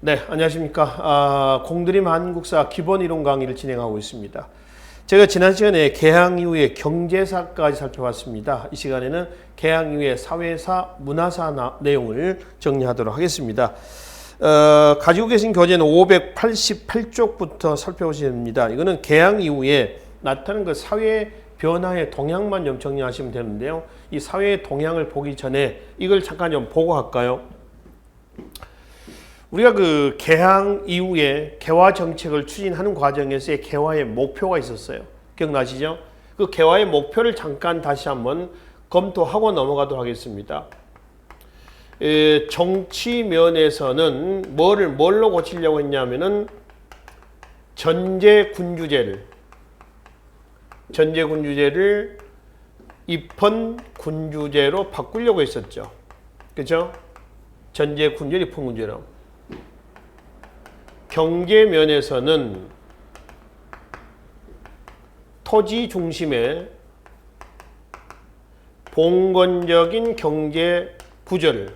네, 안녕하십니까. 공드림 한국사 기본이론 강의를 진행하고 있습니다. 제가 지난 시간에 개항 이후의 경제사까지 살펴봤습니다. 이 시간에는 개항 이후의 사회사, 문화사 내용을 정리하도록 하겠습니다. 가지고 계신 교재는 588쪽부터 살펴보시면 됩니다. 이거는 개항 이후에 나타나는 그 사회 변화의 동향만 좀 정리하시면 되는데요. 이 사회의 동향을 보기 전에 이걸 잠깐 좀 보고 할까요? 우리가 그 개항 이후에 개화 정책을 추진하는 과정에서의 개화의 목표가 있었어요. 기억나시죠? 그 개화의 목표를 잠깐 다시 한번 검토하고 넘어가도록 하겠습니다. 정치 면에서는 뭘로 고치려고 했냐면은 전제군주제를 입헌군주제로 바꾸려고 했었죠. 그죠? 전제군주제를 입헌군주제로. 경제 면에서는 토지 중심의 봉건적인 경제 구조를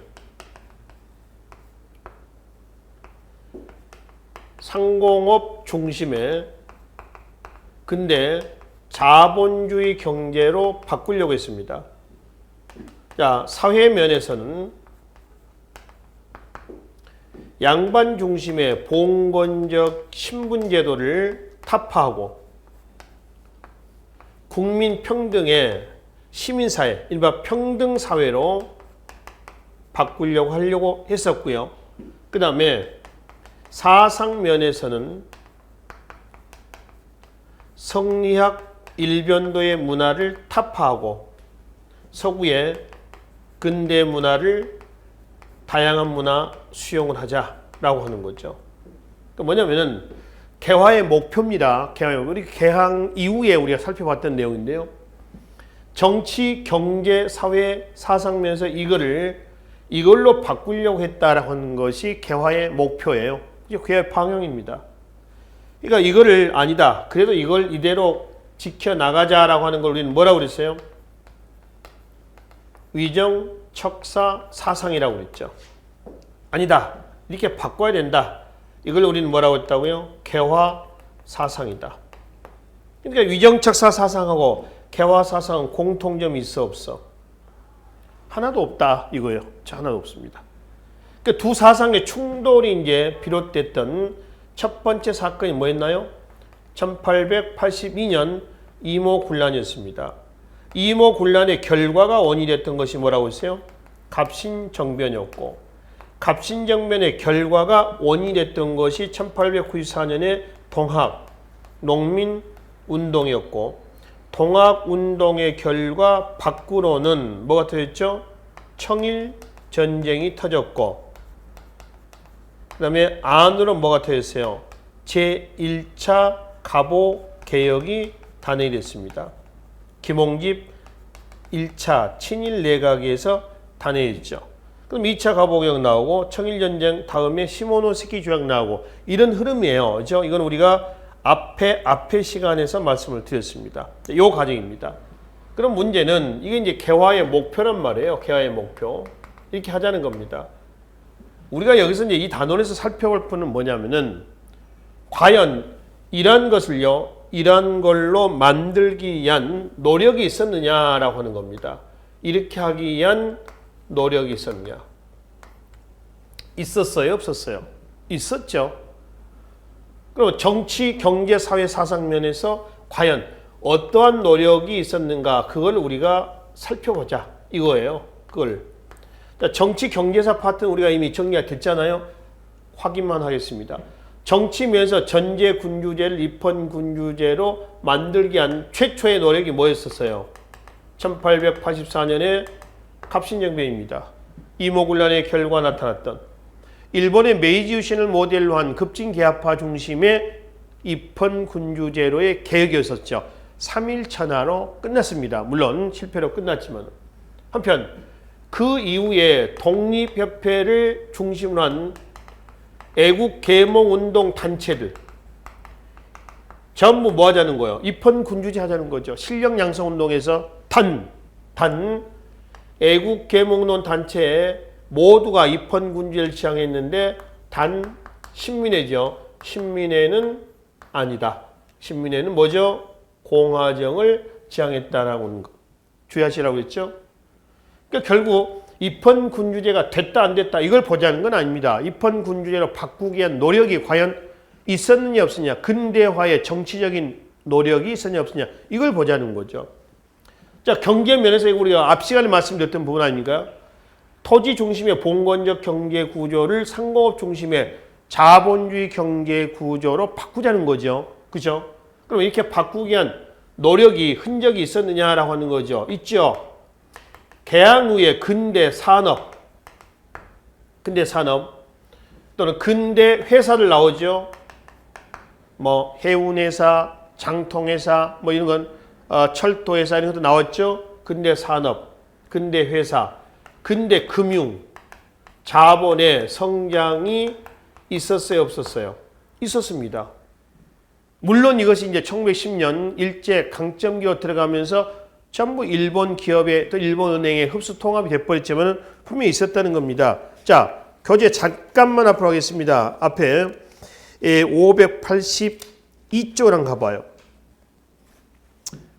상공업 중심의 근대 자본주의 경제로 바꾸려고 했습니다. 자, 사회 면에서는 양반 중심의 봉건적 신분제도를 타파하고 국민 평등의 시민사회, 일반 평등사회로 바꾸려고 했었고요. 그 다음에 사상면에서는 성리학 일변도의 문화를 타파하고 서구의 근대 문화를 다양한 문화 수용을 하자라고 하는 거죠. 그러니까 뭐냐면은 개화의 목표입니다. 우리 개항 이후에 우리가 살펴봤던 내용인데요. 정치, 경제, 사회, 사상면에서 이걸로 바꾸려고 했다라고 하는 것이 개화의 목표예요. 이게 개화의 방향입니다. 그러니까 이거를 아니다. 그래도 이걸 이대로 지켜나가자라고 하는 걸 우리는 뭐라고 그랬어요? 위정, 척사, 사상이라고 그랬죠. 아니다. 이렇게 바꿔야 된다. 이걸 우리는 뭐라고 했다고요? 개화 사상이다. 그러니까 위정척사 사상하고 개화 사상은 공통점이 있어 없어? 하나도 없다 이거예요. 하나도 없습니다. 그러니까 두 사상의 충돌이 이제 비롯됐던 첫 번째 사건이 뭐였나요? 1882년 이모군란이었습니다. 이모군란의 결과가 원인이 됐던 것이 뭐라고 했어요? 갑신정변이었고, 갑신정변의 결과가 원인이 됐던 것이 1894년의 동학 농민운동이었고, 동학운동의 결과 밖으로는 뭐가 터졌죠? 청일전쟁이 터졌고, 그 다음에 안으로 뭐가 터졌어요? 제1차 갑오개혁이 단행이 됐습니다. 김홍집 1차 친일 내각에서 단행했죠. 그럼 2차 갑오개혁 나오고 청일전쟁 다음에 시모노세키 조약 나오고 이런 흐름이에요. 그렇죠? 이건 우리가 앞에 시간에서 말씀을 드렸습니다. 이 과정입니다. 그럼 문제는 이게 이제 개화의 목표란 말이에요. 개화의 목표. 이렇게 하자는 겁니다. 우리가 여기서 이제 이 단원에서 살펴볼 분은 뭐냐면은 과연 이러한 것을요. 이러한 걸로 만들기 위한 노력이 있었느냐라고 하는 겁니다. 이렇게 하기 위한 노력이 있었냐? 있었어요? 없었어요? 있었죠. 그럼 정치, 경제, 사회, 사상 면에서 과연 어떠한 노력이 있었는가? 그걸 우리가 살펴보자. 이거예요. 그걸. 정치, 경제사 파트는 우리가 이미 정리가 됐잖아요. 확인만 하겠습니다. 정치 면에서 전제군주제를 입헌군주제로 만들기 위한 최초의 노력이 뭐였었어요? 1884년에 갑신정변입니다. 이모군란의 결과 나타났던 일본의 메이지 유신을 모델로 한 급진개합화 중심의 입헌군주제로의 개혁이었었죠. 3.1천하로 끝났습니다. 물론 실패로 끝났지만 한편 그 이후에 독립협회를 중심으로 한 애국계몽운동 단체들 전부 뭐 하자는 거예요? 입헌군주제 하자는 거죠. 실력양성운동에서 애국계몽론 단체에 모두가 입헌군주제를 지향했는데 단 신민회죠. 신민회는 아니다. 신민회는 뭐죠? 공화정을 지향했다라고 하는 거. 주의하시라고 했죠. 그러니까 결국 입헌군주제가 됐다 안 됐다 이걸 보자는 건 아닙니다. 입헌군주제로 바꾸기 위한 노력이 과연 있었느냐 없었냐, 근대화의 정치적인 노력이 있었냐 없었냐 이걸 보자는 거죠. 자, 경제 면에서 우리가 앞 시간에 말씀드렸던 부분 아닙니까? 토지 중심의 봉건적 경제 구조를 상공업 중심의 자본주의 경제 구조로 바꾸자는 거죠. 그죠? 그럼 이렇게 바꾸기 위한 노력이, 흔적이 있었느냐라고 하는 거죠. 있죠. 개항 후에 근대 산업 또는 근대 회사를 나오죠. 뭐 해운회사, 장통회사, 뭐 이런 건 철도회사 이런 것도 나왔죠. 근대 산업, 근대 회사, 근대 금융, 자본의 성장이 있었어요, 없었어요? 있었습니다. 물론 이것이 이제 1910년 일제 강점기로 들어가면서 전부 일본 기업에 또 일본 은행에 흡수 통합이 돼버렸지만 분명히 있었다는 겁니다. 자, 교재 잠깐만 앞으로 하겠습니다. 앞에 582쪽을 가봐요.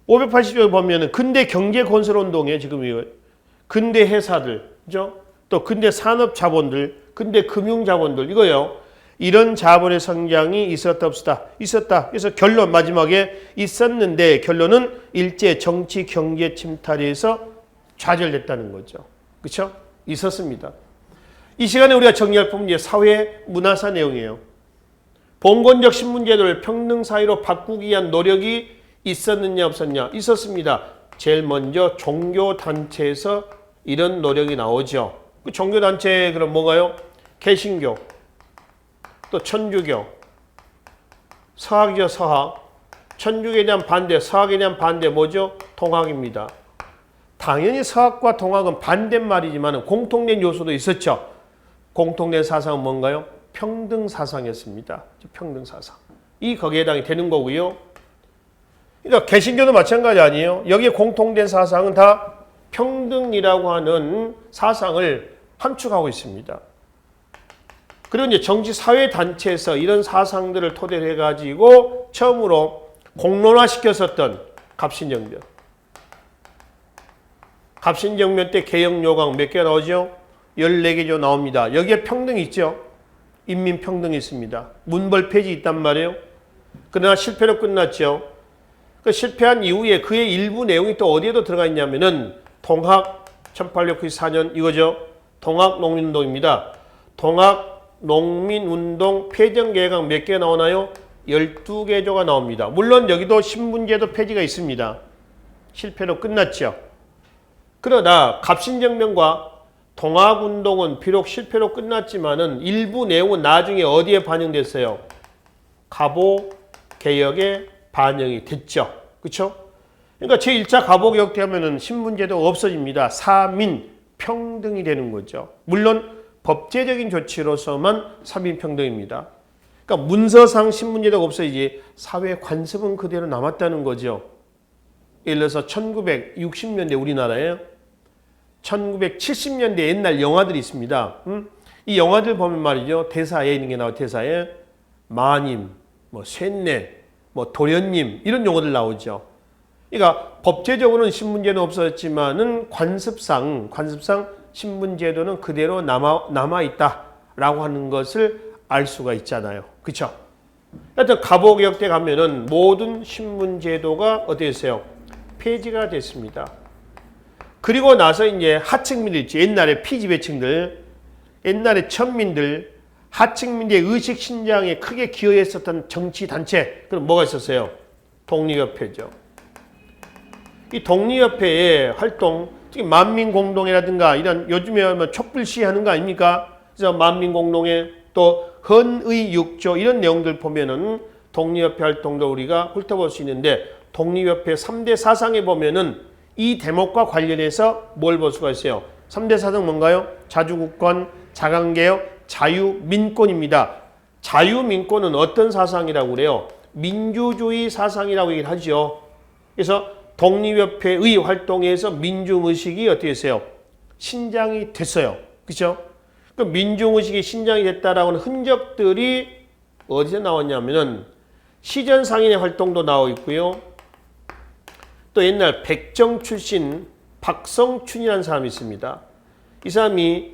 580쪽에 보면은 근대 경제 건설 운동에 지금 이거 근대 회사들, 그죠? 또 근대 산업 자본들, 근대 금융 자본들 이거요. 이런 자본의 성장이 있었다 없었다? 있었다. 그래서 결론 마지막에 있었는데 결론은 일제 정치 경제 침탈에서 좌절됐다는 거죠. 그렇죠? 있었습니다. 이 시간에 우리가 정리할 부분은 이제 사회 문화사 내용이에요. 봉건적 신분제도를 평등 사회로 바꾸기 위한 노력이 있었느냐 없었냐? 있었습니다. 제일 먼저 종교단체에서 이런 노력이 나오죠. 그 종교단체 그럼 뭔가요? 개신교, 또 천주교, 서학이죠. 서학. 천주교에 대한 반대, 서학에 대한 반대 뭐죠? 통학입니다. 당연히 서학과 통학은 반대말이지만 공통된 요소도 있었죠. 공통된 사상은 뭔가요? 평등 사상이었습니다. 평등 사상. 이 거기에 해당이 되는 거고요. 그러니까 개신교도 마찬가지 아니에요. 여기에 공통된 사상은 다 평등이라고 하는 사상을 함축하고 있습니다. 그리고 이제 정치 사회 단체에서 이런 사상들을 토대로 해가지고 처음으로 공론화시켰었던 갑신정변. 갑신정변 때 개혁 요강 몇 개 나오죠? 14개 나옵니다. 여기에 평등이 있죠. 인민평등이 있습니다. 문벌 폐지 있단 말이에요. 그러나 실패로 끝났죠. 그 실패한 이후에 그의 일부 내용이 또 어디에도 들어가 있냐면은 동학 1894년 이거죠. 동학농민운동입니다. 동학농민운동 폐정계획안 몇 개 나오나요? 12개조가 나옵니다. 물론 여기도 신분제도 폐지가 있습니다. 실패로 끝났죠. 그러나 갑신정변과 동학운동은 비록 실패로 끝났지만은 일부 내용은 나중에 어디에 반영됐어요? 갑오개혁에 반영이 됐죠. 그렇죠? 그러니까 제1차 갑오개혁 되면은 신분제도가 없어집니다. 사민 평등이 되는 거죠. 물론 법제적인 조치로서만 사민평등입니다. 그러니까 문서상 신분제도가 없어지지 사회 관습은 그대로 남았다는 거죠. 예를 들어서 1960년대 우리나라에 1970년대 옛날 영화들이 있습니다. 이 영화들 보면 말이죠. 대사에 있는 게 나와요. 대사에 마님, 뭐 쇳내, 뭐 도련님 이런 용어들 나오죠. 그러니까 법제적으로는 신분제는 없었지만은 관습상 신분제도는 그대로 남아있다라고 하는 것을 알 수가 있잖아요. 그렇죠? 하여튼 갑오개혁 때 가면은 모든 신분제도가 어떻게 됐어요? 폐지가 됐습니다. 그리고 나서 이제 하층민들 있죠. 옛날에 피지배층들, 옛날에 천민들, 하층민들의 의식 신장에 크게 기여했었던 정치단체, 그럼 뭐가 있었어요? 독립협회죠. 이 독립협회의 활동, 특히 만민공동회라든가 이런 요즘에 뭐 촛불 시위하는 거 아닙니까? 그래서 만민공동회 또 헌의 6조 이런 내용들 보면은 독립협회 활동도 우리가 훑어볼 수 있는데 독립협회 3대 사상에 보면은 이 대목과 관련해서 뭘 볼 수가 있어요? 3대 사상 뭔가요? 자주국권, 자강개혁, 자유민권입니다. 자유민권은 어떤 사상이라고 그래요? 민주주의 사상이라고 얘기를 하죠. 그래서 독립협회의 활동에서 민주의식이 어떻게 됐어요? 신장이 됐어요. 그렇죠? 그 민중의식이 신장이 됐다라고 하는 흔적들이 어디서 나왔냐면은 시전상인의 활동도 나오고 있고요. 또 옛날 백정 출신 박성춘이라는 사람이 있습니다. 이 사람이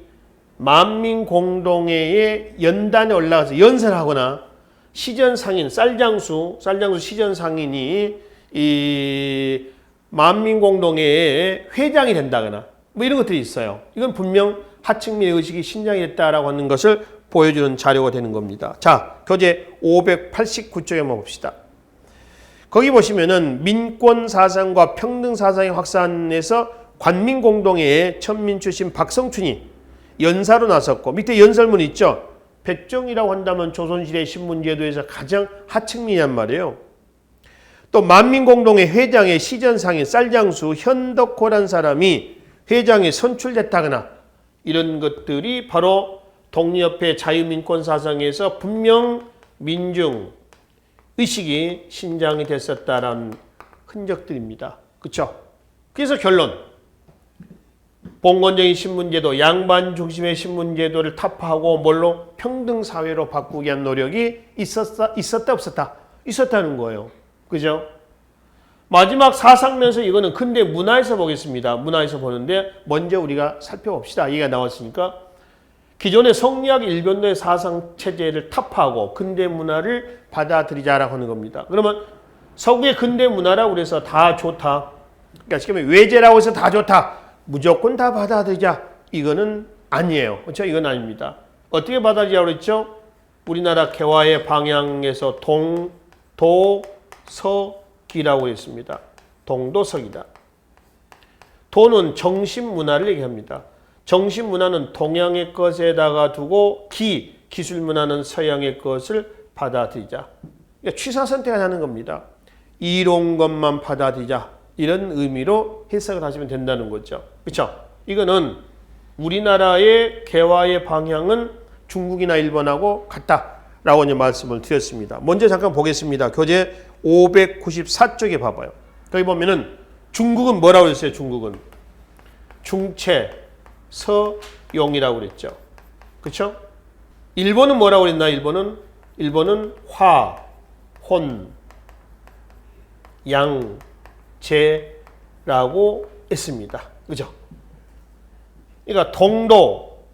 만민공동회의 연단에 올라가서 연설을 하거나 시전상인, 쌀장수 시전상인이 이 만민공동회의 회장이 된다거나 뭐 이런 것들이 있어요. 이건 분명 하층민의 의식이 신장이 됐다라고 하는 것을 보여주는 자료가 되는 겁니다. 자, 교재 589쪽에 한번 봅시다. 거기 보시면은 민권 사상과 평등 사상의 확산에서 관민공동회의 천민 출신 박성춘이 연사로 나섰고, 밑에 연설문 있죠. 백정이라고 한다면 조선시대 신문제도에서 가장 하층민이란 말이에요. 또 만민공동회 회장의 시전상인 쌀장수 현덕호란 사람이 회장에 선출됐다거나 이런 것들이 바로 독립협회 자유민권 사상에서 분명 민중 의식이 신장이 됐었다라는 흔적들입니다. 그렇죠? 그래서 결론, 봉건적인 신문제도, 양반 중심의 신문제도를 타파하고 뭘로 평등사회로 바꾸기 위한 노력이 있었다 없었다? 있었다는 거예요. 그죠? 마지막 사상면에서 이거는 근대 문화에서 보겠습니다. 문화에서 보는데 먼저 우리가 살펴봅시다. 얘기가 나왔으니까 기존의 성리학 일변도의 사상체제를 타파하고 근대 문화를 받아들이자라고 하는 겁니다. 그러면 서구의 근대 문화라고 해서 다 좋다. 그러니까 지금 외제라고 해서 다 좋다. 무조건 다 받아들이자. 이거는 아니에요. 그렇죠? 이건 아닙니다. 어떻게 받아들이자고 그랬죠? 우리나라 개화의 방향에서 동도서기라고 했습니다. 동도서기다. 도는 정신문화를 얘기합니다. 정신문화는 동양의 것에다가 두고 기술문화는 서양의 것을 받아들이자. 그러니까 취사선택하자는 겁니다. 이로운 것만 받아들이자. 이런 의미로 해석을 하시면 된다는 거죠. 그렇죠? 이거는 우리나라의 개화의 방향은 중국이나 일본하고 같다라고 이제 말씀을 드렸습니다. 먼저 잠깐 보겠습니다. 교재 594쪽에 봐봐요. 거기 보면은 중국은 뭐라고 했어요? 중국은 중체, 서용이라고 그랬죠. 그렇죠? 일본은 뭐라고 그랬나? 일본은 화, 혼, 양, 제라고 했습니다. 그죠? 그러니까 동도,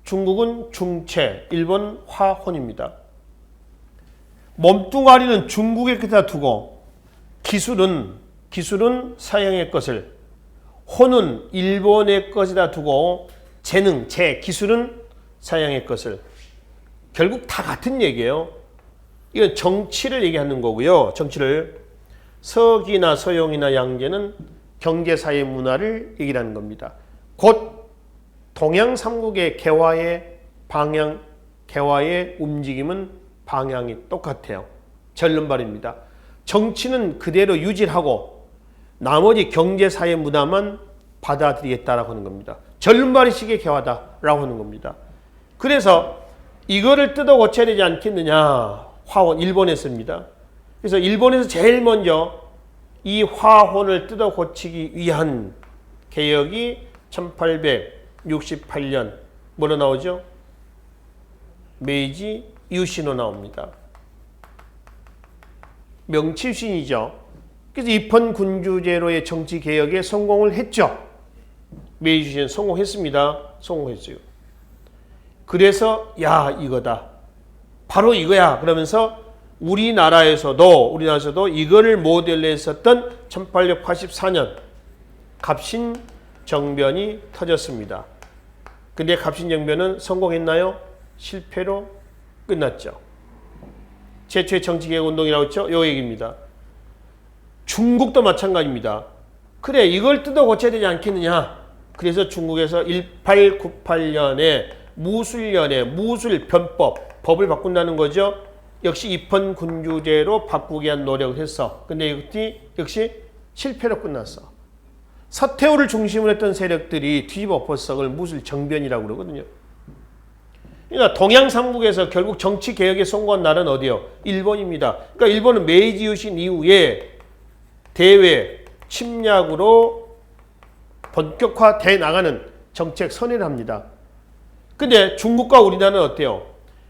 중국은 중체, 일본 화혼입니다. 몸뚱아리는 중국의 끝에다 두고 기술은 서양의 것을, 혼은 일본의 것에다 두고 재능, 기술은 서양의 것을. 결국 다 같은 얘기예요. 이건 정치를 얘기하는 거고요. 정치를. 서기나 서용이나 양제는 경제사회 문화를 얘기하는 겁니다. 곧 동양 삼국의 개화의 방향, 개화의 움직임은 방향이 똑같아요. 절름발입니다. 정치는 그대로 유지하고 나머지 경제사회 문화만 받아들이겠다라고 하는 겁니다. 절름발이식의 개화다라고 하는 겁니다. 그래서 이거를 뜯어 고쳐야 되지 않겠느냐. 화혼, 일본에서입니다. 그래서 일본에서 제일 먼저 이 화혼을 뜯어 고치기 위한 개혁이 1868년 뭐로 나오죠? 메이지 유신으로 나옵니다. 명치유신이죠. 그래서 입헌군주제로의 정치개혁에 성공을 했죠. 메이지 유신 성공했습니다. 성공했어요. 그래서 야 이거다. 바로 이거야. 그러면서 우리나라에서도 이거를 모델로 했었던 1884년 갑신정변이 터졌습니다. 근데 갑신정변은 성공했나요? 실패로 끝났죠. 최초의 정치개혁운동이라고 했죠? 요 얘기입니다. 중국도 마찬가지입니다. 그래 이걸 뜯어 고쳐야 되지 않겠느냐. 그래서 중국에서 1898년에 무술 변법, 법을 바꾼다는 거죠. 역시 입헌군주제로 바꾸기 위한 노력을 했어. 근데 이것이 역시 실패로 끝났어. 서태후를 중심으로 했던 세력들이 뒤집어 엎어서 그걸 무술 정변이라고 그러거든요. 그러니까 동양 삼국에서 결국 정치 개혁에 성공한 나라는 어디요? 일본입니다. 그러니까 일본은 메이지 유신 이후에 대외 침략으로 본격화돼 나가는 정책 선회를 합니다. 근데 중국과 우리나라는 어때요?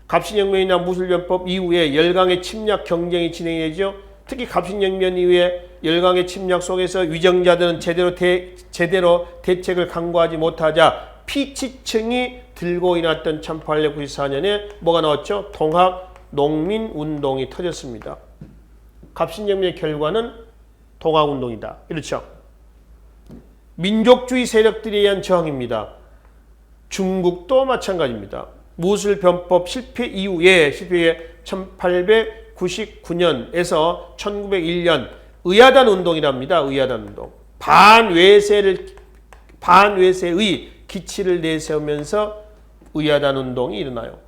갑신혁명이나 무술변법 이후에 열강의 침략 경쟁이 진행되죠. 특히 갑신혁명 이후에 열강의 침략 속에서 위정자들은 제대로 대책을 강구하지 못하자 피치층이 들고 일어났던 1894년에 뭐가 나왔죠? 통합 농민운동이 터졌습니다. 갑신혁명의 결과는 통합운동이다. 그렇죠? 민족주의 세력들에 의한 저항입니다. 중국도 마찬가지입니다. 무술변법 실패 이후에 1899년에서 1901년 의야단 운동이랍니다. 의야단 운동. 반외세의 기치를 내세우면서 의야단 운동이 일어나요.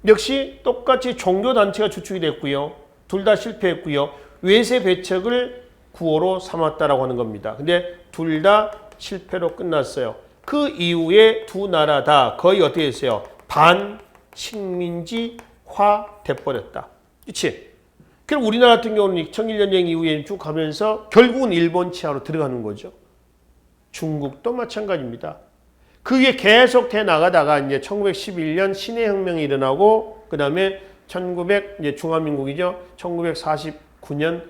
역시 똑같이 종교단체가 주축이 됐고요. 둘 다 실패했고요. 외세 배척을 구호로 삼았다라고 하는 겁니다. 근데 둘 다 실패로 끝났어요. 그 이후에 두 나라 다 거의 어떻게 했어요? 반식민지화 돼버렸다. 그렇지? 그럼 우리나라 같은 경우는 청일전쟁 이후에 쭉 가면서 결국은 일본 치하로 들어가는 거죠. 중국도 마찬가지입니다. 그게 계속 돼 나가다가 이제 1911년 신해혁명이 일어나고 그 다음에 이제 중화민국이죠. 1949년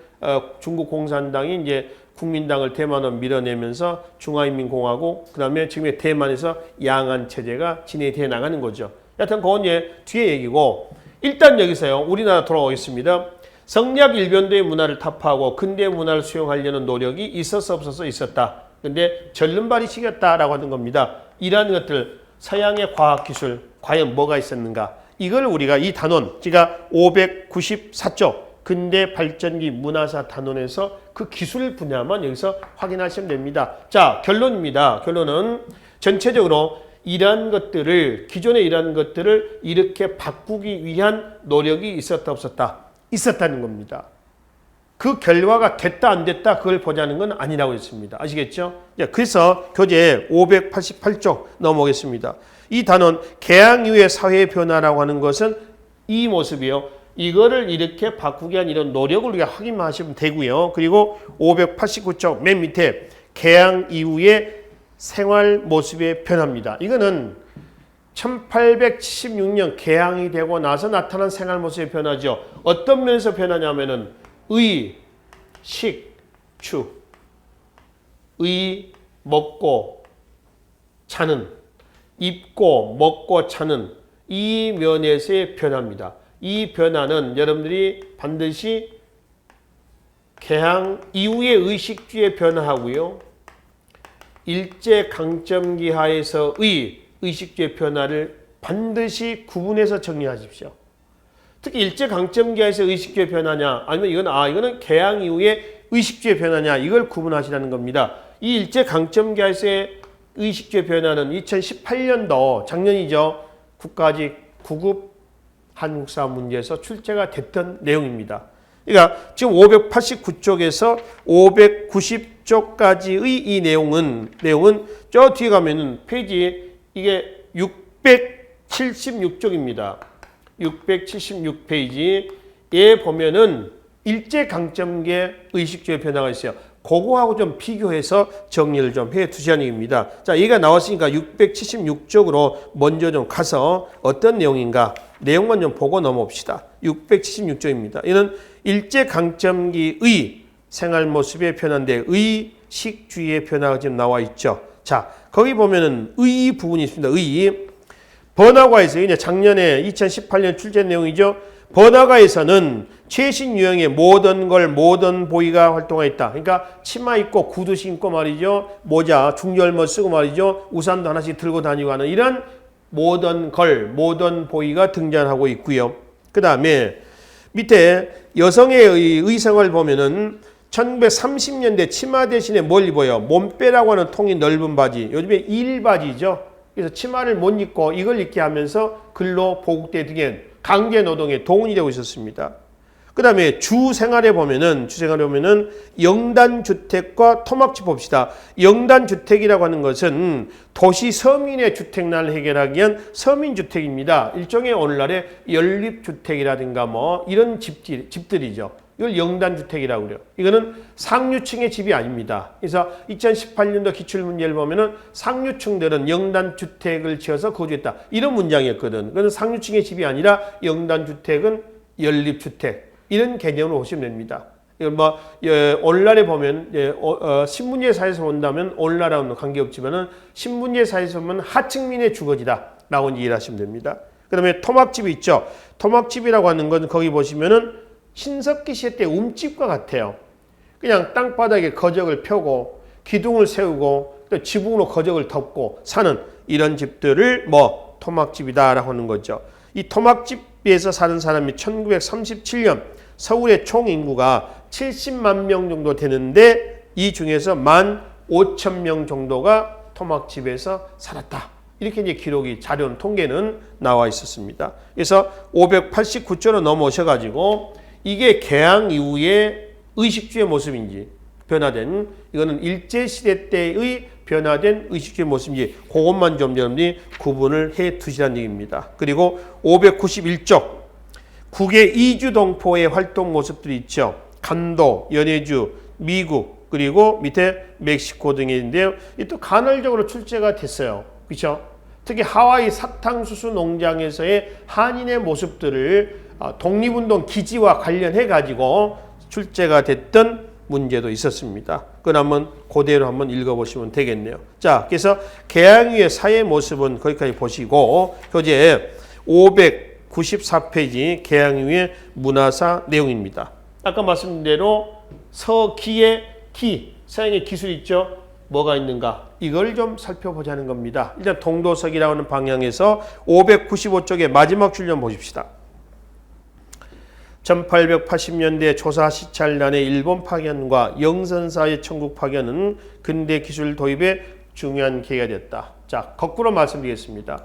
중국 공산당이 이제 국민당을 대만으로 밀어내면서 중화인민공화국, 그 다음에 지금의 대만에서 양안 체제가 진행돼 나가는 거죠. 여하튼 그건 이제 뒤에 얘기고, 일단 여기서요, 우리나라 돌아오겠습니다. 성리학 일변도의 문화를 타파하고 근대 문화를 수용하려는 노력이 있었어 없었어? 있었다. 근데 절름발이 시켰다라고 하는 겁니다. 이러한 것들, 서양의 과학기술, 과연 뭐가 있었는가? 이걸 우리가 이 단원, 제가 594쪽 근대 발전기 문화사 단원에서 그 기술 분야만 여기서 확인하시면 됩니다. 자, 결론입니다. 결론은 전체적으로 이러한 것들을, 기존의 이러한 것들을 이렇게 바꾸기 위한 노력이 있었다 없었다? 있었다는 겁니다. 그 결과가 됐다 안 됐다 그걸 보자는 건 아니라고 했습니다. 아시겠죠? 그래서 교재 588쪽 넘어오겠습니다. 이 단원 개항 이후의 사회 변화라고 하는 것은 이 모습이요. 이거를 이렇게 바꾸기 위한 이런 노력을 우리가 확인하시면 되고요. 그리고 589쪽 맨 밑에 개항 이후의 생활 모습의 변화입니다. 이거는 1876년 개항이 되고 나서 나타난 생활 모습의 변화죠. 어떤 면에서 변하냐면은 의, 식, 추. 의, 먹고 차는, 입고 먹고 차는 이 면에서의 변화입니다. 이 변화는 여러분들이 반드시 개항 이후의 의식주의 변화하고요. 일제강점기 하에서의 의식주의 변화를 반드시 구분해서 정리하십시오. 특히 일제강점기 하에서 의식주의 변화냐 아니면 이거는 개항 이후의 의식주의 변화냐 이걸 구분하시라는 겁니다. 이 일제강점기 하에서의 의식주의 변화는 2018년도 작년이죠. 국가직 9급 한국사 문제에서 출제가 됐던 내용입니다. 그러니까 지금 589쪽에서 590쪽까지의 이 내용은 저 뒤에 가면은 페이지 이게 676쪽입니다. 676페이지에 보면은 일제강점기의 의식주의 변화가 있어요. 그거하고 좀 비교해서 정리를 좀 해 두시라는 얘기입니다. 자, 얘가 나왔으니까 676쪽으로 먼저 좀 가서 어떤 내용인가 내용만 좀 보고 넘어옵시다. 676쪽입니다. 이는 일제강점기의 생활 모습의 변화인데 의식주의의 변화가 지금 나와 있죠. 자, 거기 보면은 의 부분이 있습니다. 의. 번화가에서 이제 작년에 2018년 출제 내용이죠. 번화가에서는 최신 유형의 모던 보이가 활동하였다. 그러니까 치마 입고 구두 신고 말이죠. 모자, 중절모 쓰고 말이죠. 우산도 하나씩 들고 다니고 하는 이런 모던 보이가 등장하고 있고요. 그 다음에 밑에 여성의 의상을 보면은 1930년대 치마 대신에 뭘 입어요? 몸빼라고 하는 통이 넓은 바지. 요즘에 일바지죠. 그래서 치마를 못 입고 이걸 입게 하면서 근로 보국대 등의 강제 노동에 동원이 되고 있었습니다. 그 다음에 주생활에 보면은 영단주택과 토막집 봅시다. 영단주택이라고 하는 것은 도시 서민의 주택난을 해결하기 위한 서민주택입니다. 일종의 오늘날의 연립주택이라든가 뭐 이런 집들이죠. 이걸 영단주택이라고 그래요. 이거는 상류층의 집이 아닙니다. 그래서 2018년도 기출문제를 보면은 상류층들은 영단주택을 지어서 거주했다. 이런 문장이었거든. 그건 상류층의 집이 아니라 영단주택은 연립주택. 이런 개념으로 보시면 됩니다. 뭐 오늘날에 보면 신문예사에서 본다면 오늘날하고는 관계없지만은 신문예사에서 보면 하층민의 주거지다라고 이해를 하시면 됩니다. 그다음에 토막집이 있죠. 토막집이라고 하는 건 거기 보시면은 신석기 시대 때 움집과 같아요. 그냥 땅바닥에 거적을 펴고 기둥을 세우고 또 지붕으로 거적을 덮고 사는 이런 집들을 뭐 토막집이다라고 하는 거죠. 이 토막집에서 사는 사람이 1937년 서울의 총 인구가 70만 명 정도 되는데 이 중에서 15,000명 정도가 토막집에서 살았다. 이렇게 이제 기록이 자료 통계는 나와 있었습니다. 그래서 589조로 넘어오셔가지고 이게 개항 이후에 의식주의 모습인지 변화된 이거는 일제시대 때의 변화된 의식주의 모습인지 그것만 좀 여러분들이 구분을 해 두시라는 얘기입니다. 그리고 591조 국외 이주동포의 활동 모습들이 있죠. 간도, 연해주, 미국 그리고 밑에 멕시코 등이 있는데요. 이 또 간헐적으로 출제가 됐어요. 그렇죠? 특히 하와이 사탕수수 농장에서의 한인의 모습들을 독립운동 기지와 관련해 가지고 출제가 됐던 문제도 있었습니다. 그건 한번 그대로 한번 읽어보시면 되겠네요. 자, 그래서 개항 이후의 사회 모습은 거기까지 보시고 교재 594페이지 개항 이후의 문화사 내용입니다. 아까 말씀드린 대로 서기의 기, 서양의 기술 있죠? 뭐가 있는가? 이걸 좀 살펴보자는 겁니다. 일단 동도서기라고 하는 방향에서 595쪽의 마지막 줄 좀 보십시다. 1880년대 조사 시찰단의 일본 파견과 영선사의 천국 파견은 근대 기술 도입에 중요한 계기가 됐다. 자, 거꾸로 말씀드리겠습니다.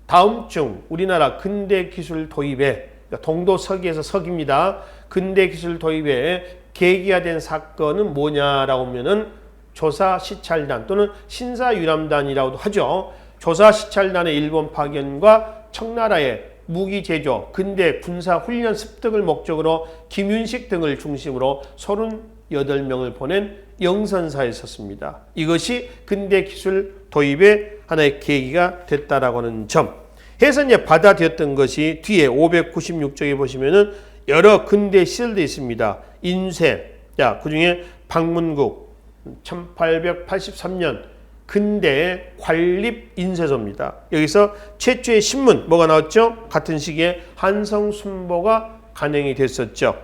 다음 중 우리나라 근대 기술 도입에 동도서기에서 서기입니다. 근대 기술 도입에 계기가 된 사건은 뭐냐라고 하면은 조사 시찰단 또는 신사유람단이라고도 하죠. 조사 시찰단의 일본 파견과 청나라의 무기 제조, 근대 군사 훈련 습득을 목적으로 김윤식 등을 중심으로 38명을 보낸 영선사에 섰습니다. 이것이 근대 기술 도입의 하나의 계기가 됐다라고 하는 점. 해서 이제 받아들였던 것이 뒤에 596쪽에 보시면은 여러 근대 시설도 있습니다. 인쇄, 자, 그 중에 방문국 1883년 근대 관립인쇄소입니다. 여기서 최초의 신문 뭐가 나왔죠? 같은 시기에 한성순보가 간행이 됐었죠.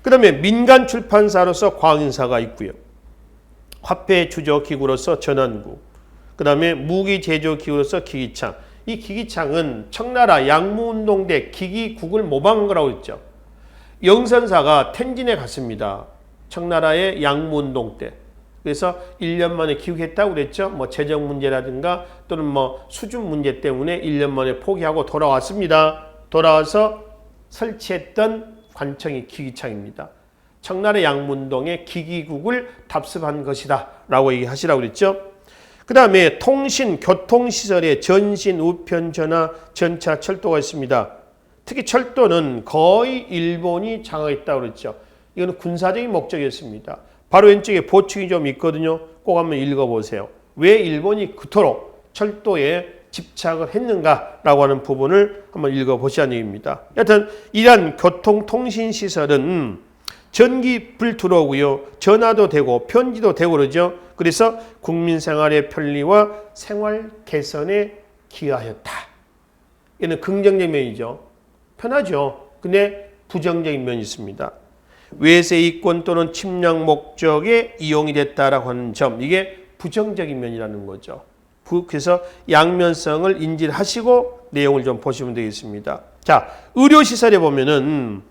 그 다음에 민간 출판사로서 광인사가 있고요. 화폐 주조 기구로서 전환구, 그 다음에 무기 제조 기구로서 기기창. 이 기기창은 청나라 양무운동 때 기기국을 모방한 거라고 했죠. 영선사가 텐진에 갔습니다. 청나라의 양무운동 때. 그래서 1년 만에 귀국했다고 그랬죠. 뭐 재정 문제라든가 또는 뭐 수준 문제 때문에 1년 만에 포기하고 돌아왔습니다. 돌아와서 설치했던 관청이 기기창입니다. 청나라 양문동에 기기국을 답습한 것이다 라고 얘기하시라고 그랬죠. 그 다음에 통신, 교통시설에 전신, 우편, 전화, 전차, 철도가 있습니다. 특히 철도는 거의 일본이 장악했다고 그랬죠. 이거는 군사적인 목적이었습니다. 바로 왼쪽에 보충이 좀 있거든요. 꼭 한번 읽어보세요. 왜 일본이 그토록 철도에 집착을 했는가라고 하는 부분을 한번 읽어보시라는 얘기입니다. 여하튼 이러한 교통통신시설은 전기 불 들어오고요. 전화도 되고 편지도 되고 그러죠. 그래서 국민생활의 편리와 생활 개선에 기여하였다. 이는 긍정적인 면이죠. 편하죠. 근데 부정적인 면이 있습니다. 외세 이권 또는 침략 목적에 이용이 됐다라고 하는 점, 이게 부정적인 면이라는 거죠. 그래서 양면성을 인지를 하시고 내용을 좀 보시면 되겠습니다. 자, 의료시설에 보면은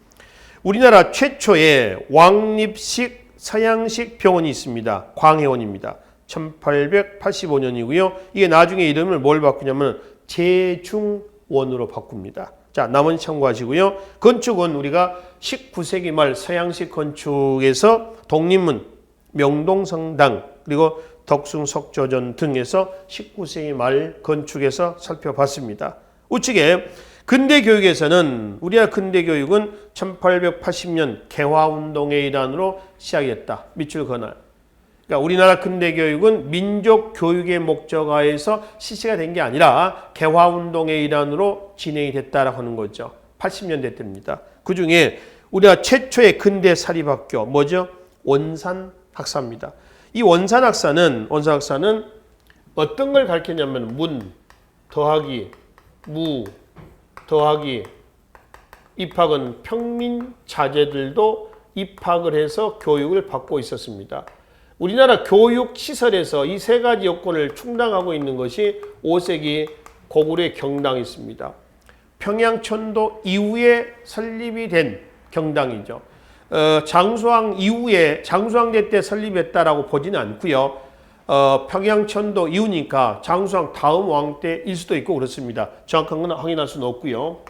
우리나라 최초의 왕립식 서양식 병원이 있습니다. 광해원입니다. 1885년이고요. 이게 나중에 이름을 뭘 바꾸냐면 제중원으로 바꿉니다. 자, 나머지 참고하시고요. 건축은 우리가 19세기 말 서양식 건축에서 독립문, 명동성당, 그리고 덕숭석조전 등에서 19세기 말 건축에서 살펴봤습니다. 우측에 근대 교육에서는 우리나라 근대 교육은 1880년 개화운동의 일환으로 시작했다. 밑줄 그날. 그러니까 우리나라 근대 교육은 민족 교육의 목적하에서 실시가 된 게 아니라 개화운동의 일환으로 진행이 됐다라고 하는 거죠. 80년대 때입니다. 그 중에 우리나라 최초의 근대 사립학교 뭐죠? 원산학사입니다. 이 원산학사는 어떤 걸 가르치냐면 문 더하기 무 더하기 입학은 평민 자제들도 입학을 해서 교육을 받고 있었습니다. 우리나라 교육 시설에서 이 세 가지 요건을 충당하고 있는 것이 5세기 고구려의 경당이 있습니다. 평양천도 이후에 설립이 된 경당이죠. 장수왕 이후에 장수왕제 때 설립했다라고 보지는 않고요. 평양천도 이후니까 장수왕 다음 왕 때일 수도 있고 그렇습니다. 정확한 건 확인할 수는 없고요.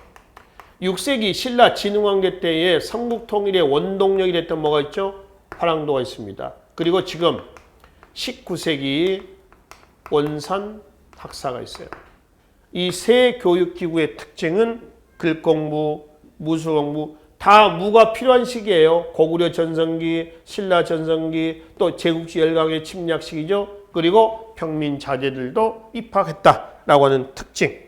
6세기 신라 진흥왕제 때에 삼국통일의 원동력이 됐던 뭐가 있죠? 화랑도가 있습니다. 그리고 지금 19세기 원산학사가 있어요. 이 세 교육기구의 특징은 글공부, 무술공부 다 무가 필요한 시기예요. 고구려 전성기, 신라 전성기, 또 제국지 열강의 침략 시기죠. 그리고 평민 자제들도 입학했다라고 하는 특징.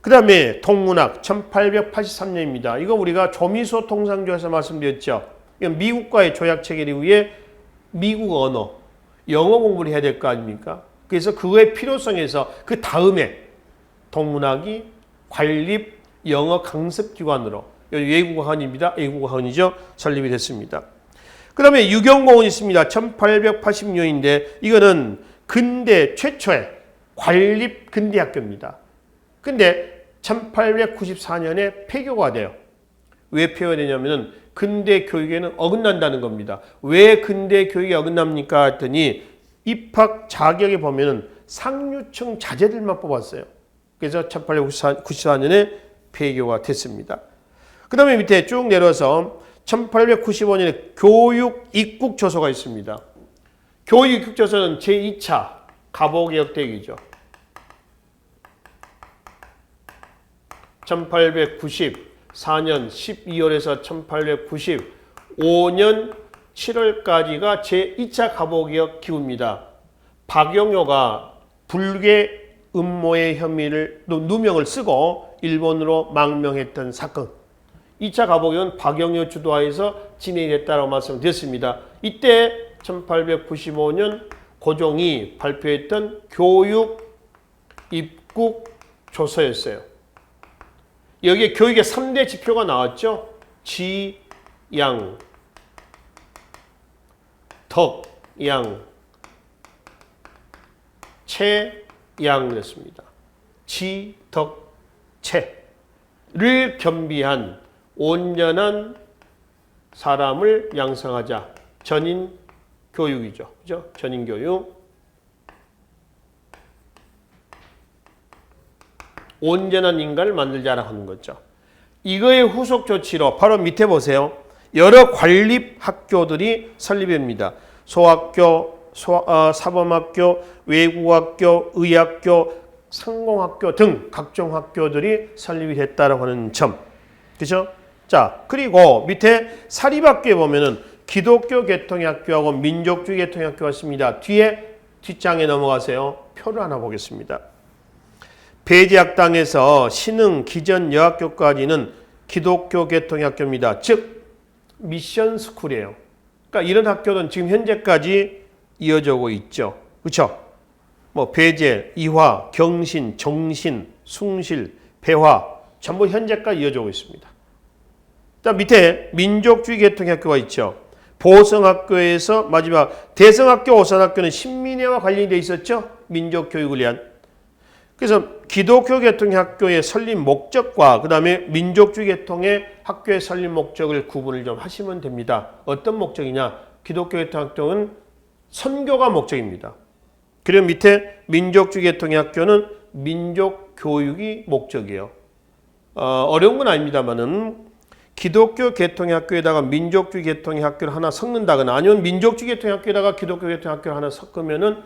그 다음에 동문학 1883년입니다. 이거 우리가 조미소 통상조에서 말씀드렸죠. 이건 미국과의 조약 체결 이후에 미국 언어, 영어 공부를 해야 될 거 아닙니까? 그래서 그거의 필요성에서 그 다음에 동문학이 관립 영어 강습기관으로 외국어학원입니다. 외국어학원이죠. 설립이 됐습니다. 그 다음에 유경공원 있습니다. 1880년인데 이거는 근대 최초의 관립 근대학교입니다. 근데 1894년에 폐교가 돼요. 왜 폐교가 되냐면은 근대 교육에는 어긋난다는 겁니다. 왜 근대 교육이 어긋납니까? 했더니 입학 자격에 보면은 상류층 자제들만 뽑았어요. 그래서 1894년에 폐교가 됐습니다. 그 다음에 밑에 쭉 내려서 1895년에 교육입국조서가 있습니다. 교육입국조서는 제2차 갑오개혁대기죠. 1894년 12월에서 1895년 7월까지가 제2차 갑오개혁 기구입니다. 박영효가 불계 음모의 혐의를 누명을 쓰고 일본으로 망명했던 사건. 2차 갑오개혁은 박영효 주도하에서 진행됐다고 말씀드렸습니다. 이때 1895년 고종이 발표했던 교육 입국 조서였어요. 여기에 교육의 3대 지표가 나왔죠. 지, 양, 덕, 양, 채, 양이었습니다. 지, 덕, 채를 겸비한 온전한 사람을 양성하자. 전인 교육이죠. 그죠? 전인 교육. 온전한 인간을 만들자라고 하는 거죠. 이거의 후속 조치로 바로 밑에 보세요. 여러 관립 학교들이 설립됩니다. 소학교, 사범학교, 외국학교, 의학교, 상공학교 등 각종 학교들이 설립이 됐다고 하는 점. 그죠? 자, 그리고 밑에 사립학교에 보면은 기독교 계통의 학교하고 민족주의 계통의 학교가 있습니다. 뒷장에 넘어가세요. 표를 하나 보겠습니다. 배제학당에서 신흥, 기전, 여학교까지는 기독교 계통의 학교입니다. 즉 미션 스쿨이에요. 그러니까 이런 학교는 지금 현재까지 이어져 오고 있죠. 그렇죠? 뭐 배제, 이화, 경신, 정신, 숭실, 배화 전부 현재까지 이어져 오고 있습니다. 자, 밑에 민족주의 계통의 학교가 있죠. 보성학교에서 마지막 대성학교, 오산학교는 신민회와 관련이 돼 있었죠. 민족교육을 위한. 그래서 기독교 계통의 학교의 설립 목적과 그 다음에 민족주의 계통의 학교의 설립 목적을 구분을 좀 하시면 됩니다. 어떤 목적이냐? 기독교 계통 학교는 선교가 목적입니다. 그리고 밑에 민족주의 계통의 학교는 민족교육이 목적이에요. 어려운 건 아닙니다만은 기독교 계통의 학교에다가 민족주의 계통의 학교를 하나 섞는다거나 아니면 민족주의 계통의 학교에다가 기독교 계통의 학교를 하나 섞으면은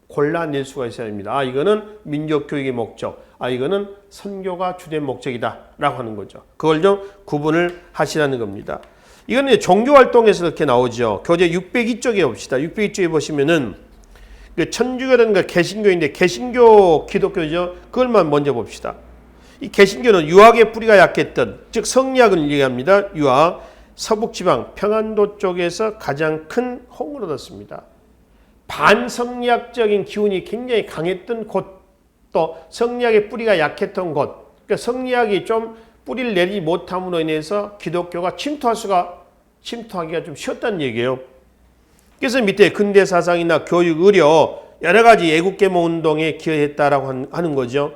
골라낼 수가 있어야 됩니다. 아, 이거는 민족교육의 목적, 아, 이거는 선교가 주된 목적이다 라고 하는 거죠. 그걸 좀 구분을 하시라는 겁니다. 이건 이제 종교활동에서 이렇게 나오죠. 교재 602쪽에 봅시다. 602쪽에 보시면은 천주교라든가 개신교인데, 개신교 기독교죠. 그걸만 먼저 봅시다. 이 개신교는 유학의 뿌리가 약했던, 즉 성리학을 얘기합니다. 유학, 서북지방 평안도 쪽에서 가장 큰 호응을 얻었습니다. 반성리학적인 기운이 굉장히 강했던 곳, 또 성리학의 뿌리가 약했던 곳, 그러니까 성리학이 좀 뿌리를 내리지 못함으로 인해서 기독교가 침투하기가 좀 쉬웠다는 얘기예요. 그래서 밑에 근대 사상이나 교육, 의료 여러 가지 애국계몽 운동에 기여했다라고 하는 거죠.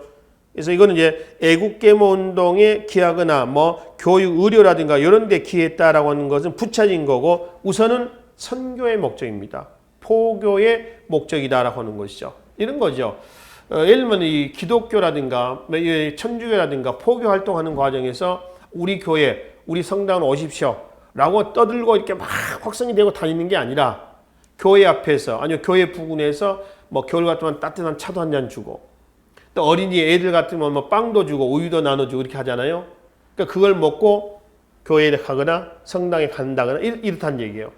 그래서 이거는 이제 애국계몽 운동에 기여하거나 뭐 교육, 의료라든가 이런 데 기여했다라고 하는 것은 부차진 거고, 우선은 선교의 목적입니다. 포교의 목적이다라고 하는 것이죠. 이런 거죠. 예를 들면 이 기독교라든가 천주교라든가 포교 활동하는 과정에서 우리 교회, 우리 성당으로 오십시오 라고 떠들고 이렇게 막 확산이 되고 다니는 게 아니라, 교회 앞에서, 아니면 교회 부근에서 뭐 겨울 같으면 따뜻한 차도 한 잔 주고, 또 어린이 애들 같으면 뭐 빵도 주고 우유도 나눠주고 이렇게 하잖아요. 그러니까 그걸 먹고 교회에 가거나 성당에 간다거나 이렇다는 얘기예요.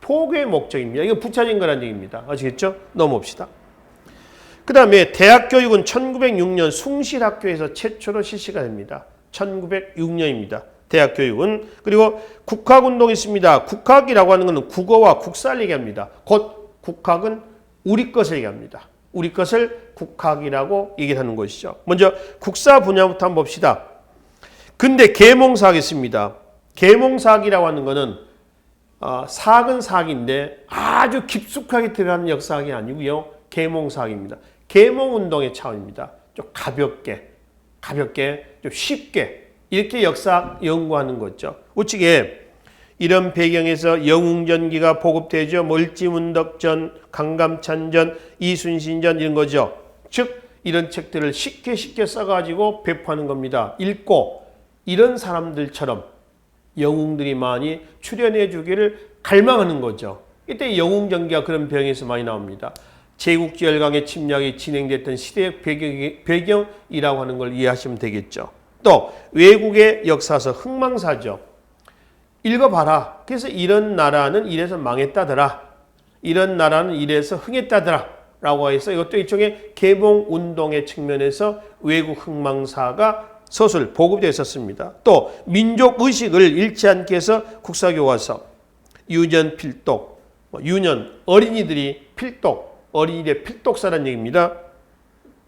포교의 목적입니다. 이거 부차진 거라는 얘기입니다. 아시겠죠? 넘어옵시다. 그 다음에 대학교육은 1906년 숭실학교에서 최초로 실시가 됩니다. 1906년입니다. 대학교육은. 그리고 국학운동이 있습니다. 국학이라고 하는 것은 국어와 국사를 얘기합니다. 곧 국학은 우리 것을 얘기합니다. 우리 것을 국학이라고 얘기하는 것이죠. 먼저 국사 분야부터 한번 봅시다. 근데 계몽사학이 있습니다. 계몽사학이라고 하는 것은 사학은 사학인데 아주 깊숙하게 들어가는 역사학이 아니고요. 계몽사학입니다. 계몽운동의 차원입니다. 좀 가볍게 좀 쉽게 이렇게 역사 연구하는 거죠. 우측에 이런 배경에서 영웅전기가 보급되죠. 멀지문덕전, 강감찬전, 이순신전 이런 거죠. 즉 이런 책들을 쉽게 써가지고 배포하는 겁니다. 읽고 이런 사람들처럼 영웅들이 많이 출연해 주기를 갈망하는 거죠. 이때 영웅전기가 그런 배경에서 많이 나옵니다. 제국지열강의 침략이 진행됐던 시대의 배경이라고 하는 걸 이해하시면 되겠죠. 또 외국의 역사서 흥망사죠. 읽어봐라. 그래서 이런 나라는 이래서 망했다더라. 이런 나라는 이래서 흥했다더라. 라고 해서 이것도 일종의 계몽운동의 측면에서 외국 흥망사가 서술 보급되어 있었습니다. 또 민족의식을 잃지 않게 해서 국사교과서, 유년 필독, 유년 어린이들이 필독, 어린이들의 필독사라는 얘기입니다.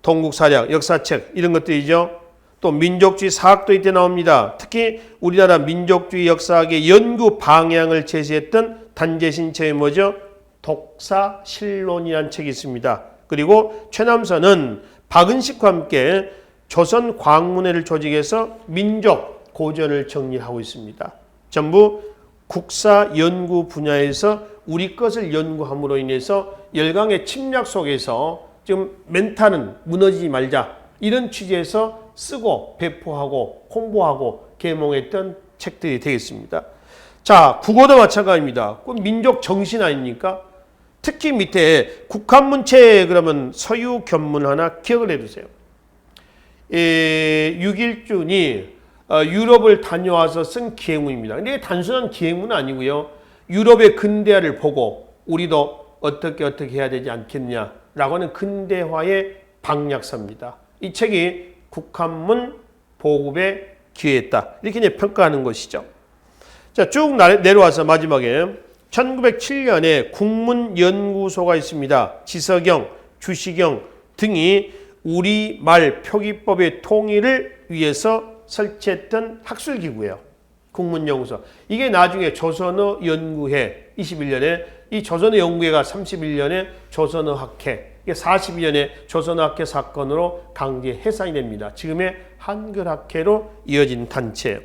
동국사략, 역사책 이런 것들이죠. 또 민족주의 사학도 이때 나옵니다. 특히 우리나라 민족주의 역사학의 연구 방향을 제시했던 단재신처의 뭐죠? 독사실론이라는 책이 있습니다. 그리고 최남선은 박은식과 함께 조선광문회를 조직해서 민족 고전을 정리하고 있습니다. 전부 국사 연구 분야에서 우리 것을 연구함으로 인해서 열강의 침략 속에서 지금 멘탈은 무너지지 말자 이런 취지에서 쓰고 배포하고 홍보하고 계몽했던 책들이 되겠습니다. 자, 국어도 마찬가지입니다. 그 민족 정신 아닙니까? 특히 밑에 국한문체 그러면 서유 견문 하나 기억을 해두세요. 6일준이 유럽을 다녀와서 쓴 기행문입니다. 근데 이게 단순한 기행문은 아니고요. 유럽의 근대화를 보고 우리도 어떻게 해야 되지 않겠냐라고 하는 근대화의 방약서입니다. 이 책이 국한문 보급에 기여했다. 이렇게 이제 평가하는 것이죠. 자, 쭉 내려와서 마지막에 1907년에 국문연구소가 있습니다. 지서경, 주시경 등이 우리말 표기법의 통일을 위해서 설치했던 학술기구예요. 국문연구소. 이게 나중에 조선어 연구회 21년에 이 조선어 연구회가 31년에 조선어 학회, 이게 42년에 조선어 학회 사건으로 강제 해산이 됩니다. 지금의 한글학회로 이어진 단체예요.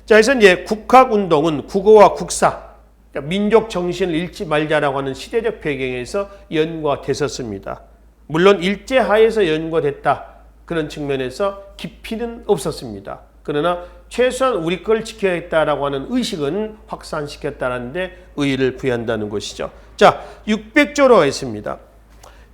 자, 그래서 이제 국학운동은 국어와 국사, 그러니까 민족 정신을 잃지 말자라고 하는 시대적 배경에서 연구가 됐었습니다. 물론 일제하에서 연구가 됐다. 그런 측면에서 깊이는 없었습니다. 그러나 최소한 우리 걸 지켜야겠다라고 하는 의식은 확산시켰다는 데 의의를 부여한다는 것이죠. 자, 600조로 했습니다.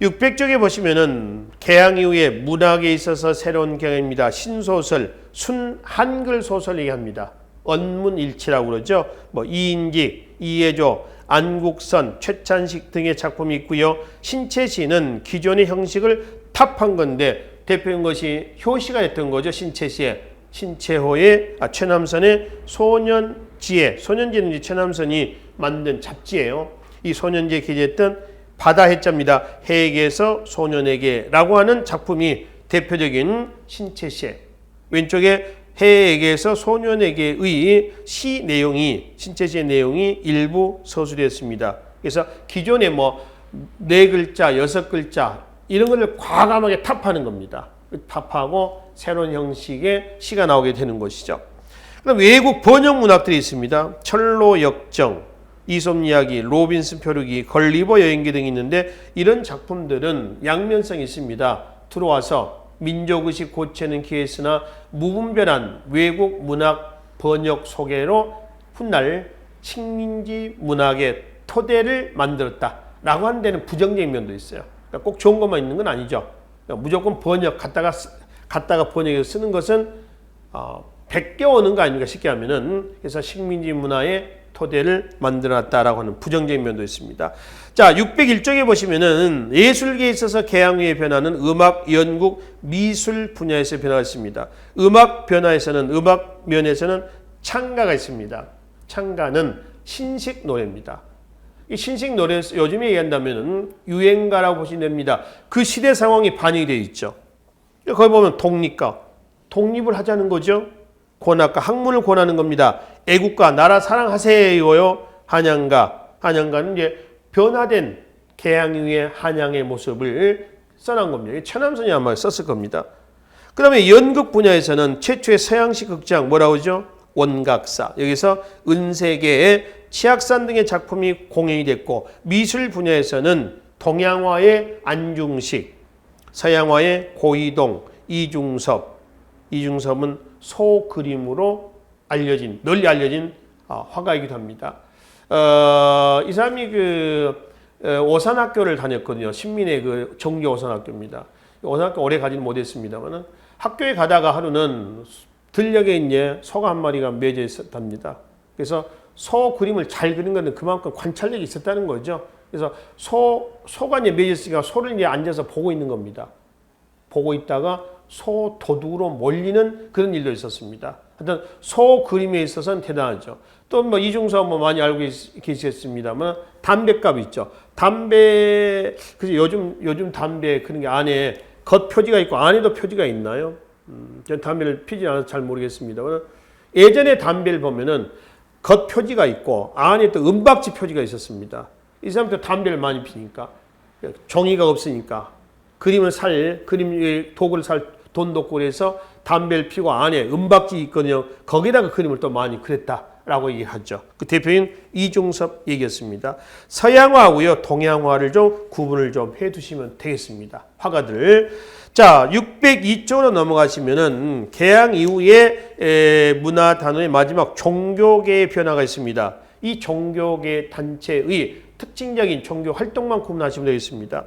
600쪽에 보시면은 개항 이후에 문학에 있어서 새로운 경향입니다. 신소설, 순한글 소설 얘기합니다. 언문일치라고 그러죠. 뭐 이인직, 이해조, 안국선, 최찬식 등의 작품이 있고요. 신채시는 기존의 형식을 타파한 건데 대표인 것이 효시가 했던 거죠. 신채시의 최남선의 소년지는 이제 최남선이 만든 잡지예요. 이 소년지에 기재했던 바다해자입니다. 해에게서 소년에게라고 하는 작품이 대표적인 신채시의 왼쪽에 해에게서 소년에게의 시 내용이 신채시의 내용이 일부 서술했습니다. 그래서 기존에 뭐 4글자, 6글자 이런 것을 과감하게 탑하는 겁니다. 탑하고 새로운 형식의 시가 나오게 되는 것이죠. 그럼 외국 번역 문학들이 있습니다. 철로 역정, 이솝 이야기, 로빈슨 표류기, 걸리버 여행기 등이 있는데 이런 작품들은 양면성이 있습니다. 들어와서 민족의식 고치는 기회였으나 무분별한 외국 문학 번역 소개로 훗날 식민지 문학의 토대를 만들었다라고 하는 데는 부정적인 면도 있어요. 그러니까 꼭 좋은 것만 있는 건 아니죠. 그러니까 무조건 번역 갖다가 번역해서 쓰는 것은 베껴오는 거 아닙니까? 쉽게 하면은. 그래서 식민지 문화의 토대를 만들어놨다라고 하는 부정적인 면도 있습니다. 자, 601쪽에 보시면은 예술계에 있어서 개항 후의 변화는 음악, 연극, 미술 분야에서 변화가 있습니다. 음악 면에서는 창가가 있습니다. 창가는 신식 노래입니다. 이 신식 노래 요즘에 얘기한다면은 유행가라고 보시면 됩니다. 그 시대 상황이 반영이 되어 있죠. 거기 보면 독립가, 독립을 하자는 거죠. 권학가, 학문을 권하는 겁니다. 애국가, 나라 사랑하세요요. 한양가는 이제 변화된 개항 이후의 한양의 모습을 써난 겁니다. 최남선이 아마 썼을 겁니다. 그 다음에 연극 분야에서는 최초의 서양식 극장 뭐라고 하죠? 원각사. 여기서 은세계의 치악산 등의 작품이 공연이 됐고 미술 분야에서는 동양화의 안중식, 서양화의 고이동, 이중섭은 소그림으로 널리 알려진 화가이기도 합니다. 이 사람이 오산학교를 다녔거든요. 신민의 그 정교 오산학교입니다. 오산학교 오래 가지는 못했습니다만 학교에 가다가 하루는 들녘에 이제 소가 한 마리가 매져 있었답니다. 그래서 소 그림을 잘 그린 것은 그만큼 관찰력이 있었다는 거죠. 그래서 소가 이제 매져 있으니까 소를 이제 앉아서 보고 있는 겁니다. 보고 있다가 소 도둑으로 몰리는 그런 일도 있었습니다. 하여튼 소 그림에 있어서는 대단하죠. 또 뭐 이중섭 뭐 많이 알고 계시겠습니다만 담배값 있죠. 담배 그래서 요즘 담배 그런 게 안에 겉 표지가 있고 안에도 표지가 있나요? 전 담배를 피지 않아서 잘 모르겠습니다만 예전에 담배를 보면은 겉 표지가 있고 안에 또 은박지 표지가 있었습니다. 이 사람도 담배를 많이 피니까 종이가 없으니까 그림 도구를 살 돈도 없고 그래서 담배를 피고 안에 은박지 있거든요. 거기다가 그림을 또 많이 그렸다라고 얘기하죠. 그 대표인 이중섭 얘기였습니다. 서양화하고요, 동양화를 좀 구분을 좀 해두시면 되겠습니다. 화가들. 자, 602쪽으로 넘어가시면은 개항 이후에 문화 단어의 마지막 종교계의 변화가 있습니다. 이 종교계 단체의 특징적인 종교 활동만 구분하시면 되겠습니다.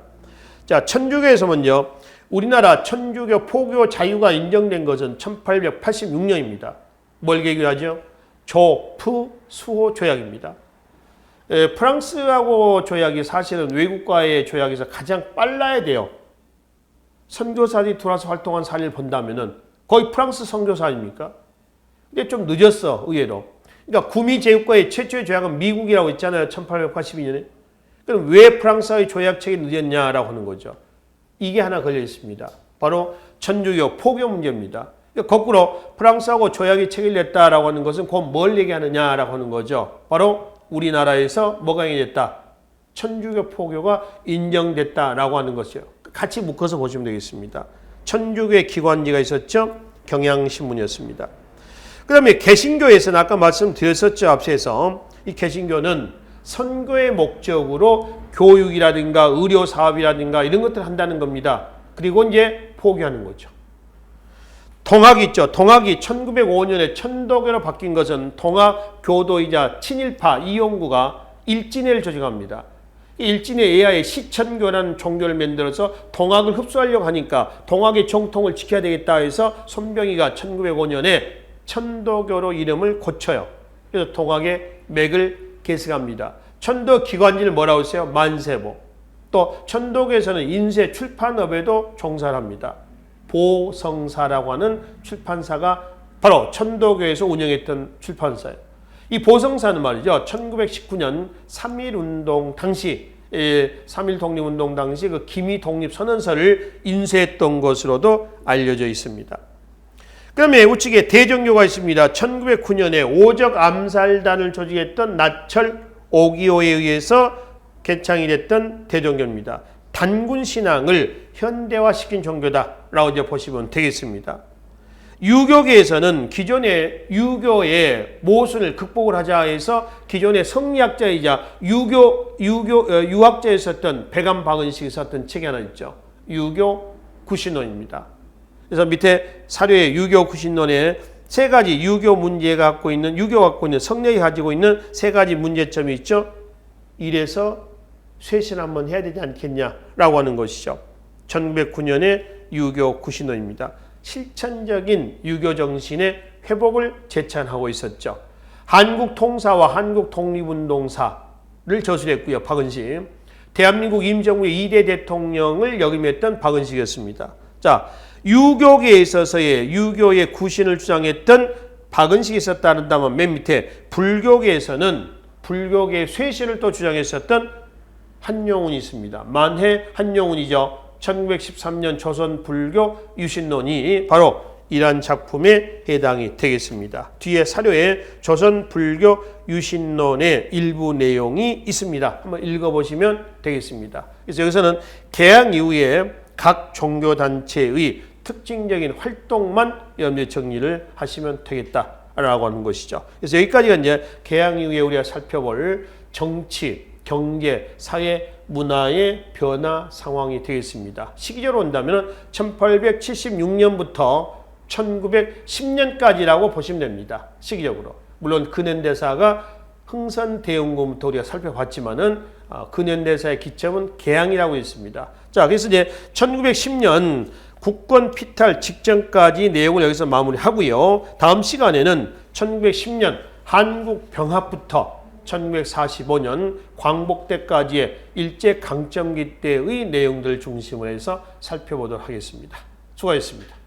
자, 천주교에서 먼저 우리나라 천주교 포교 자유가 인정된 것은 1886년입니다. 뭘 계기하죠? 조푸수호 조약입니다. 프랑스하고 조약이 사실은 외국과의 조약에서 가장 빨라야 돼요. 선교사들이 들어와서 활동한 사례를 본다면은 거의 프랑스 선교사 아닙니까? 근데 좀 늦었어, 의외로. 그러니까 구미제국과의 최초의 조약은 미국이라고 했잖아요. 1882년에. 그럼 왜 프랑스의 조약책이 늦었냐라고 하는 거죠. 이게 하나 걸려 있습니다. 바로 천주교 포교 문제입니다. 그러니까 거꾸로 프랑스하고 조약이 체결됐다라고 하는 것은 곧 뭘 얘기하느냐라고 하는 거죠. 바로 우리나라에서 뭐가 인정됐다? 천주교 포교가 인정됐다라고 하는 것이요. 같이 묶어서 보시면 되겠습니다. 천주교의 기관지가 있었죠. 경향신문이었습니다. 그 다음에 개신교에서는 아까 말씀드렸었죠. 앞서서 이 개신교는 선교의 목적으로 교육이라든가 의료 사업이라든가 이런 것들을 한다는 겁니다. 그리고 이제 포교하는 거죠. 동학이 있죠. 동학이 1905년에 천도교로 바뀐 것은 동학 교도이자 친일파 이용구가 일진회를 조직합니다. 일진의 예하에 시천교라는 종교를 만들어서 동학을 흡수하려고 하니까 동학의 정통을 지켜야 되겠다 해서 손병희가 1905년에 천도교로 이름을 고쳐요. 그래서 동학의 맥을 계승합니다. 천도 기관지를 뭐라고 했어요? 만세보. 또 천도교에서는 인쇄 출판업에도 종사를 합니다. 보성사라고 하는 출판사가 바로 천도교에서 운영했던 출판사예요. 이 보성사는 말이죠. 1919년 3.1운동 당시 3.1 독립운동 당시 그 기미 독립선언서를 인쇄했던 것으로도 알려져 있습니다. 그다음에 우측에 대정교가 있습니다. 1909년에 오적 암살단을 조직했던 나철 오기오에 의해서 개창이 됐던 대정교입니다. 단군 신앙을 현대화시킨 종교다라고 이제 보시면 되겠습니다. 유교계에서는 기존의 유교의 모순을 극복을 하자 해서 기존의 성리학자이자 유학자에 썼던 백암 박은식이 썼던 책이 하나 있죠. 유교 구신론입니다. 그래서 밑에 사료에 유교 구신론에 세 가지 유교가 갖고 있는 성리학이 가지고 있는 세 가지 문제점이 있죠. 이래서 쇄신 한번 해야 되지 않겠냐라고 하는 것이죠. 1909년에 유교 구신론입니다. 실천적인 유교 정신의 회복을 제찬하고 있었죠. 한국 통사와 한국 독립운동사를 저술했고요. 박은식. 대한민국 임정부의 2대 대통령을 역임했던 박은식이었습니다. 자, 유교계에 있어서의 유교의 구신을 주장했던 박은식이 있었다면 맨 밑에 불교계에서는 불교계의 쇄신을 또 주장했었던 한용운이 있습니다. 만해 한용운이죠. 1913년 조선 불교 유신론이 바로 이러한 작품에 해당이 되겠습니다. 뒤에 사료에 조선 불교 유신론의 일부 내용이 있습니다. 한번 읽어보시면 되겠습니다. 그래서 여기서는 개항 이후에 각 종교단체의 특징적인 활동만 염두에 정리를 하시면 되겠다라고 하는 것이죠. 그래서 여기까지가 이제 개항 이후에 우리가 살펴볼 정치, 경제, 사회, 문화의 변화 상황이 되겠습니다. 시기적으로 본다면 1876년부터 1910년까지라고 보시면 됩니다. 시기적으로. 물론 근현대사가 흥선대원군부터 우리가 살펴봤지만은 근현대사의 기점은 개항이라고 있습니다. 자, 그래서 이제 1910년 국권 피탈 직전까지 내용을 여기서 마무리하고요. 다음 시간에는 1910년 한국병합부터 1945년 광복대까지의 일제강점기 때의 내용들을 중심으로 해서 살펴보도록 하겠습니다. 수고하셨습니다.